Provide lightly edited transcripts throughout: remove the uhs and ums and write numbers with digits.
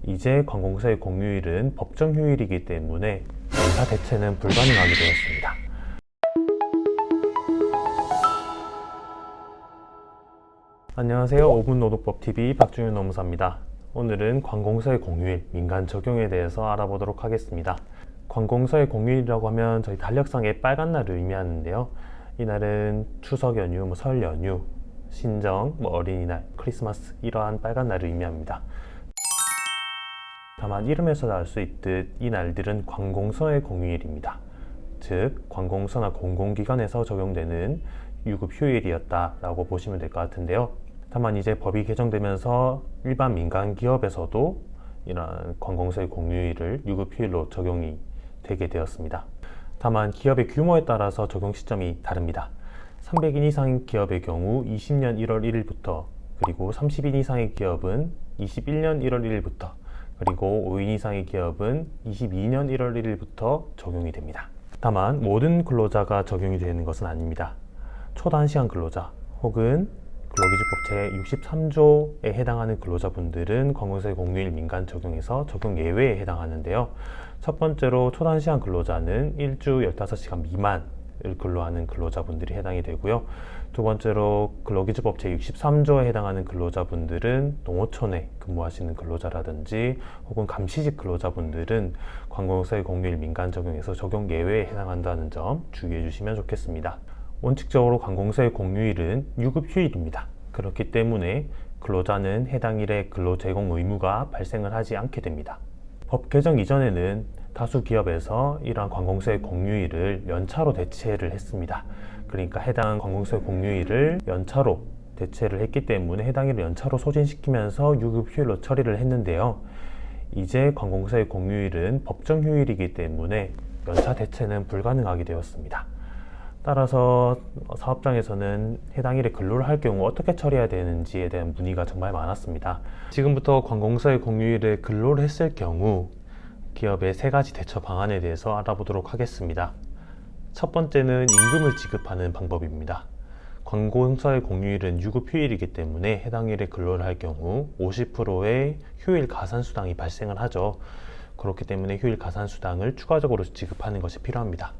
이제 관공서의 공휴일은 법정 휴일이기 때문에 연차 대체는 불가능하게 되었습니다. 안녕하세요. 5분 노동법TV 박준윤 노무사입니다. 오늘은 관공서의 공휴일, 민간 적용에 대해서 알아보도록 하겠습니다. 관공서의 공휴일이라고 하면 저희 달력상의 빨간 날을 의미하는데요. 이날은 추석 연휴, 설 연휴, 신정, 어린이날, 크리스마스 이러한 빨간 날을 의미합니다. 다만 이름에서 알 수 있듯 이 날들은 관공서의 공휴일입니다. 즉 관공서나 공공기관에서 적용되는 유급 휴일이었다라고 보시면 될 것 같은데요. 다만 이제 법이 개정되면서 일반 민간 기업에서도 이러한 관공서의 공휴일을 유급 휴일로 적용이 되게 되었습니다. 다만 기업의 규모에 따라서 적용 시점이 다릅니다. 300인 이상 기업의 경우 20년 1월 1일부터, 그리고 30인 이상의 기업은 21년 1월 1일부터, 그리고 5인 이상의 기업은 22년 1월 1일부터 적용이 됩니다. 다만 모든 근로자가 적용이 되는 것은 아닙니다. 초단시간 근로자 혹은 근로기준법 제63조에 해당하는 근로자분들은 관공서의 공휴일 민간 적용에서 적용 예외에 해당하는데요. 첫 번째로 초단시간 근로자는 일주 15시간 미만을 근로하는 근로자분들이 해당이 되고요. 두 번째로 근로기준법 제63조에 해당하는 근로자분들은 농어촌에 근무하시는 근로자라든지 혹은 감시직 근로자분들은 관공서의 공휴일 민간 적용에서 적용 예외에 해당한다는 점 주의해 주시면 좋겠습니다. 원칙적으로 관공서의 공휴일은 유급 휴일입니다. 그렇기 때문에 근로자는 해당 일에 근로 제공 의무가 발생을 하지 않게 됩니다. 법 개정 이전에는 다수 기업에서 이러한 관공서의 공휴일을 연차로 대체를 했습니다. 그러니까 해당 관공서의 공휴일을 연차로 대체를 했기 때문에 해당 일을 연차로 소진시키면서 유급 휴일로 처리를 했는데요. 이제 관공서의 공휴일은 법정 휴일이기 때문에 연차 대체는 불가능하게 되었습니다. 따라서 사업장에서는 해당 일에 근로를 할 경우 어떻게 처리해야 되는지에 대한 문의가 정말 많았습니다. 지금부터 관공서의 공휴일에 근로를 했을 경우 기업의 세 가지 대처 방안에 대해서 알아보도록 하겠습니다. 첫 번째는 임금을 지급하는 방법입니다. 관공서의 공휴일은 유급 휴일이기 때문에 해당 일에 근로를 할 경우 50%의 휴일 가산수당이 발생을 하죠. 그렇기 때문에 휴일 가산수당을 추가적으로 지급하는 것이 필요합니다.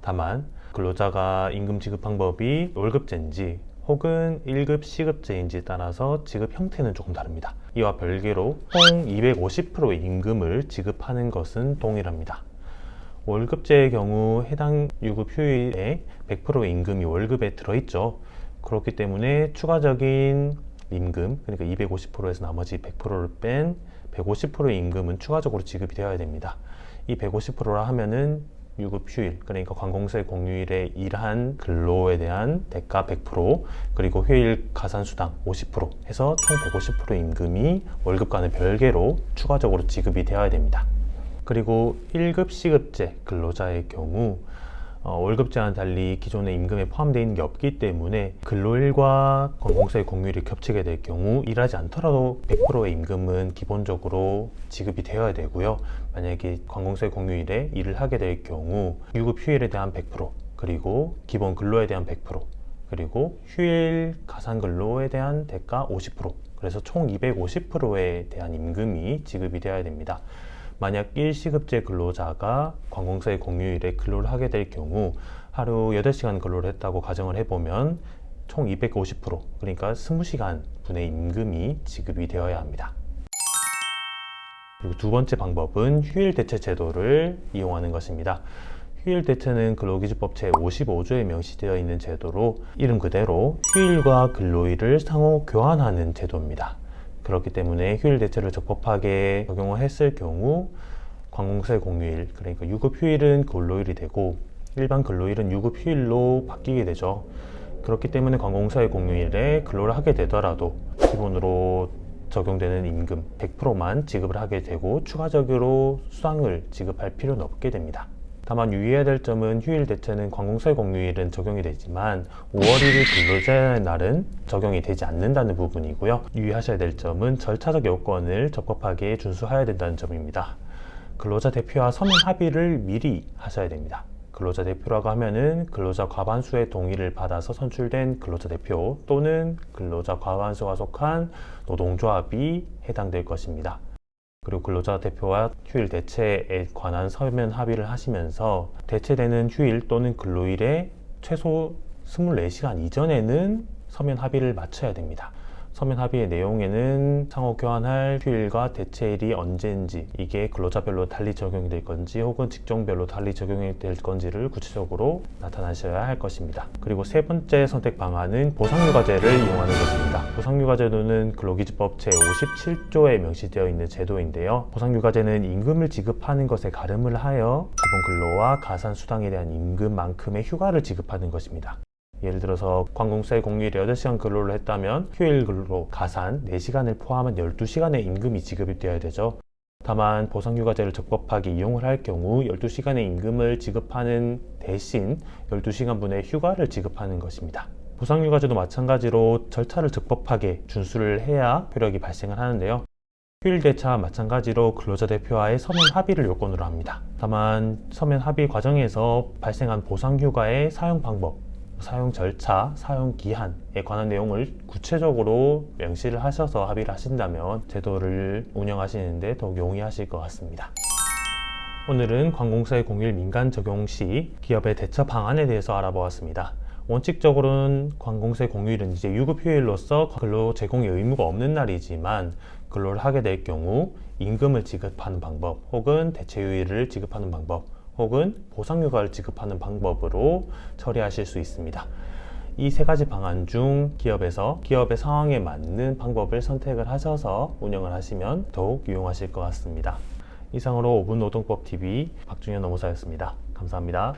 다만 근로자가 임금 지급 방법이 월급제인지 혹은 1급 시급제인지에 따라서 지급 형태는 조금 다릅니다. 이와 별개로 총 250%의 임금을 지급하는 것은 동일합니다. 월급제의 경우 해당 유급 휴일에 100%의 임금이 월급에 들어있죠. 그렇기 때문에 추가적인 임금, 그러니까 250%에서 나머지 100%를 뺀 150%의 임금은 추가적으로 지급이 되어야 됩니다. 이 150%라 하면은 유급 휴일, 그러니까 관공서의 공휴일에 일한 근로에 대한 대가 100%, 그리고 휴일 가산수당 50% 해서 총 150%의 임금이 월급과는 별개로 추가적으로 지급이 되어야 됩니다. 그리고 1급 시급제 근로자의 경우 월급제와는 달리 기존의 임금에 포함되어 있는 게 없기 때문에 근로일과 관공서의 공휴일이 겹치게 될 경우 일하지 않더라도 100%의 임금은 기본적으로 지급이 되어야 되고요. 만약에 관공서의 공휴일에 일을 하게 될 경우 유급 휴일에 대한 100%, 그리고 기본 근로에 대한 100%, 그리고 휴일 가산 근로에 대한 대가 50%, 그래서 총 250%에 대한 임금이 지급이 되어야 됩니다. 만약 1시급제 근로자가 관공서의 공휴일에 근로를 하게 될 경우 하루 8시간 근로를 했다고 가정을 해보면 총 250%, 그러니까 20시간 분의 임금이 지급이 되어야 합니다. 그리고 두 번째 방법은 휴일 대체 제도를 이용하는 것입니다. 휴일 대체는 근로기준법 제55조에 명시되어 있는 제도로 이름 그대로 휴일과 근로일을 상호 교환하는 제도입니다. 그렇기 때문에 휴일 대체를 적법하게 적용을 했을 경우 관공서의 공휴일, 그러니까 유급 휴일은 근로일이 되고 일반 근로일은 유급 휴일로 바뀌게 되죠. 그렇기 때문에 관공서의 공휴일에 근로를 하게 되더라도 기본으로 적용되는 임금 100%만 지급을 하게 되고 추가적으로 수당을 지급할 필요는 없게 됩니다. 다만 유의해야 될 점은 휴일 대체는 관공서의 공휴일은 적용이 되지만 5월 1일 근로제의 날은 적용이 되지 않는다는 부분이고요. 유의하셔야 될 점은 절차적 요건을 적법하게 준수해야 된다는 점입니다. 근로자 대표와 서면 합의를 미리 하셔야 됩니다. 근로자 대표라고 하면은 근로자 과반수의 동의를 받아서 선출된 근로자 대표 또는 근로자 과반수가 속한 노동조합이 해당될 것입니다. 그리고 근로자 대표와 휴일 대체에 관한 서면 합의를 하시면서 대체되는 휴일 또는 근로일에 최소 24시간 이전에는 서면 합의를 마쳐야 됩니다. 서면 합의의 내용에는 상호 교환할 휴일과 대체일이 언제인지, 이게 근로자별로 달리 적용이 될 건지 혹은 직종별로 달리 적용이 될 건지를 구체적으로 나타나셔야 할 것입니다. 그리고 세 번째 선택 방안은 보상휴가제를 이용하는 것입니다. 보상휴가제도는 근로기준법 제57조에 명시되어 있는 제도인데요. 보상휴가제는 임금을 지급하는 것에 가름을 하여 기본근로와 가산수당에 대한 임금만큼의 휴가를 지급하는 것입니다. 예를 들어서 관공서의 공휴일에 8시간 근로를 했다면 휴일 근로 가산 4시간을 포함한 12시간의 임금이 지급이 되어야 되죠. 다만 보상휴가제를 적법하게 이용을 할 경우 12시간의 임금을 지급하는 대신 12시간분의 휴가를 지급하는 것입니다. 보상휴가제도 마찬가지로 절차를 적법하게 준수를 해야 효력이 발생을 하는데요. 휴일 대차와 마찬가지로 근로자 대표와의 서면 합의를 요건으로 합니다. 다만 서면 합의 과정에서 발생한 보상휴가의 사용 방법, 사용 절차, 사용 기한에 관한 내용을 구체적으로 명시를 하셔서 합의를 하신다면 제도를 운영하시는데 더욱 용이하실 것 같습니다. 오늘은 관공서의 공휴일 민간 적용 시 기업의 대처 방안에 대해서 알아보았습니다. 원칙적으로는 관공서의 공휴일은 이제 유급휴일로서 근로 제공의 의무가 없는 날이지만 근로를 하게 될 경우 임금을 지급하는 방법 혹은 대체휴일을 지급하는 방법 혹은 보상휴가를 지급하는 방법으로 처리하실 수 있습니다. 이 세 가지 방안 중 기업에서 기업의 상황에 맞는 방법을 선택을 하셔서 운영을 하시면 더욱 유용하실 것 같습니다. 이상으로 5분 노동법 TV 박준현 노무사였습니다. 감사합니다.